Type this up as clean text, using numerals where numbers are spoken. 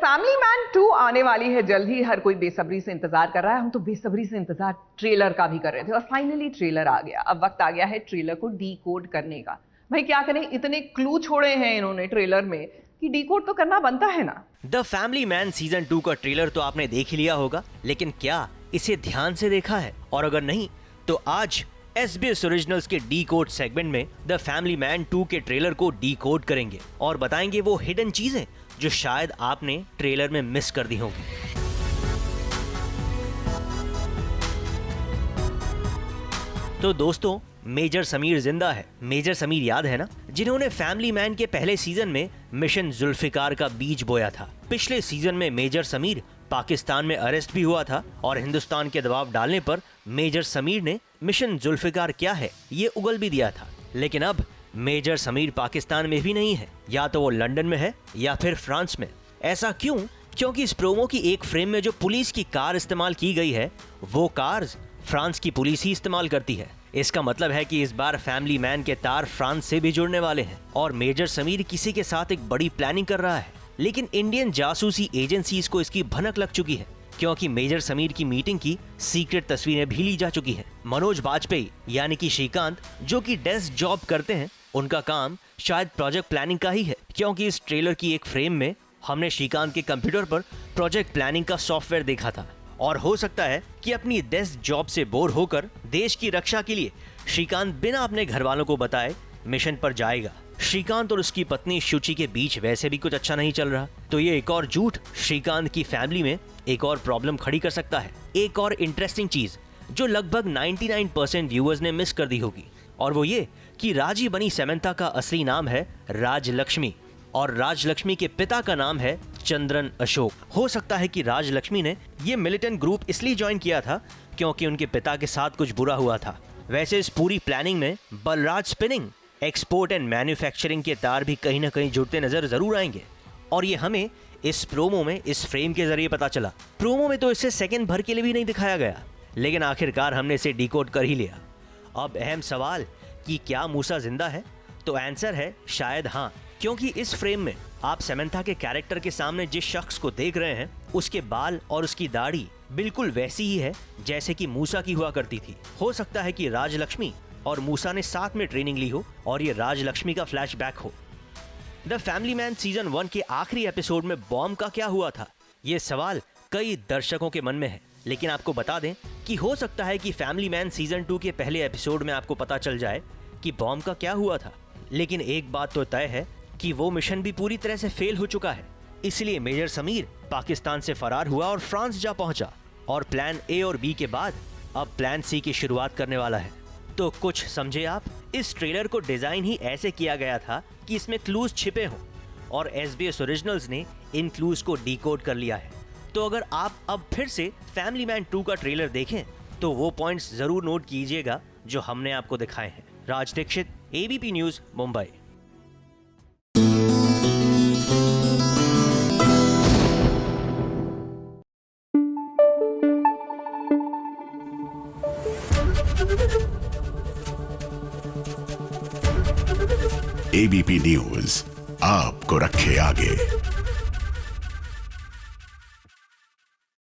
Family man 2 आने वाली है जल्द ही। हर कोई बेसब्री से इंतजार कर रहा है। हम तो बेसब्री से इंतजार ट्रेलर का भी कर रहे थे और फाइनली ट्रेलर आ गया। अब वक्त आ गया है ट्रेलर को डीकोड करने का। भाई क्या करें, इतने क्लू छोड़े हैं इन्होंने ट्रेलर में कि डीकोड तो करना बनता है ना। द फैमिली मैन सीजन 2 का ट्रेलर तो आपने देख ही लिया होगा, लेकिन क्या इसे ध्यान से देखा है? और अगर नहीं तो आज SBS ओरिजिनल्स के डीकोड सेगमेंट में द फैमिली मैन 2 के ट्रेलर को डीकोड करेंगे और बताएंगे वो हिडन चीजें जो शायद आपने ट्रेलर में मिस कर दी होंगी। तो दोस्तों, मेजर समीर जिंदा है। मेजर समीर याद है ना, जिन्होंने फैमिली मैन के पहले सीजन में मिशन जुल्फिकार का बीज बोया था। पिछले सीजन में मेजर समीर पाकिस्तान में अरेस्ट भी हुआ था और हिंदुस्तान के दबाव डालने पर मेजर समीर ने मिशन जुल्फिकार क्या है ये उगल भी दिया था। लेकिन अब मेजर समीर पाकिस्तान में भी नहीं है, या तो वो लंदन में है या फिर फ्रांस में। ऐसा क्यों? क्योंकि इस प्रोमो की एक फ्रेम में जो पुलिस की कार इस्तेमाल की गई है वो कार्स फ्रांस की पुलिस ही इस्तेमाल करती है। इसका मतलब है कि इस बार फैमिली मैन के तार फ्रांस से भी जुड़ने वाले हैं और मेजर समीर किसी के साथ एक बड़ी प्लानिंग कर रहा है। लेकिन इंडियन जासूसी एजेंसीज को इसकी भनक लग चुकी है, क्योंकि मेजर समीर की मीटिंग की सीक्रेट तस्वीरें भी ली जा चुकी हैं। मनोज बाजपेयी यानी कि श्रीकांत, जो कि डेस्क जॉब करते हैं, उनका काम शायद प्रोजेक्ट प्लानिंग का ही है, क्योंकि इस ट्रेलर की एक फ्रेम में हमने श्रीकांत के कंप्यूटर पर प्रोजेक्ट प्लानिंग का सॉफ्टवेयर देखा था। और हो सकता है कि अपनी डेस्क जॉब से बोर होकर देश की रक्षा के लिए श्रीकांत बिना अपने घर वालों को बताए मिशन पर जाएगा। श्रीकांत और उसकी पत्नी शुचि के बीच वैसे भी कुछ अच्छा नहीं चल रहा, तो ये एक और झूठ श्रीकांत की फैमिली में एक और प्रॉब्लम खड़ी कर सकता है। एक और इंटरेस्टिंग चीज जो लगभग 99% व्यूअर्स ने मिस कर दी होगी, और वो ये कि राजी बनी समंथा का असली नाम है राजलक्ष्मी और राजलक्ष्मी के पिता का नाम है चंद्रन अशोक। हो सकता है कि राजलक्ष्मी ने ये मिलिटेंट ग्रुप इसलिए ज्वाइन किया था क्योंकि उनके पिता के साथ कुछ बुरा हुआ था। वैसे इस पूरी प्लानिंग में Balraj spinning, export and manufacturing के तार भी कहीं ना कहीं जुड़ते नजर जरूर आएंगे, और ये हमें इस प्रोमो में इस फ्रेम के जरिए पता चला। प्रोमो में तो इसे सेकंड भर के लिए भी नहीं दिखाया गया, लेकिन आखिरकार हमने इसे डिकोड कर ही लिया। अब अहम सवाल कि क्या मूसा जिंदा है? तो आंसर है शायद हाँ, क्योंकि इस फ्रेम में आप समंथा के कैरेक्टर के सामने जिस शख्स को देख रहे हैं उसके बाल और उसकी दाढ़ी बिल्कुल वैसी ही है जैसे कि मूसा की हुआ करती थी। हो सकता है कि राजलक्ष्मी और मूसा ने साथ में ट्रेनिंग ली हो और ये राजलक्ष्मी का फ्लैशबैक हो। द फैमिली मैन सीजन 1 के आखिरी एपिसोड में बॉम्ब का क्या हुआ था, ये सवाल कई दर्शकों के मन में है। लेकिन आपको बता दें कि हो सकता है कि फैमिली मैन सीजन 2 के पहले एपिसोड में आपको पता चल जाए कि बॉम्ब का क्या हुआ था। लेकिन एक बात तो तय है कि वो मिशन भी पूरी तरह से फेल हो चुका है, इसलिए मेजर समीर पाकिस्तान से फरार हुआ और फ्रांस जा पहुंचा, और प्लान ए और बी के बाद अब प्लान सी की शुरुआत करने वाला है। तो कुछ समझे आप? इस ट्रेलर को डिजाइन ही ऐसे किया गया था कि इसमें क्लूज छिपे हों, और SBS ओरिजिनल्स ने इन क्लूज को डीकोड कर लिया है। तो अगर आप अब फिर से फैमिली मैन 2 का ट्रेलर देखें तो वो पॉइंट्स जरूर नोट कीजिएगा जो हमने आपको दिखाए हैं। Raj Dikshit, ABP news, Mumbai. ABP news आपको रखे आगे।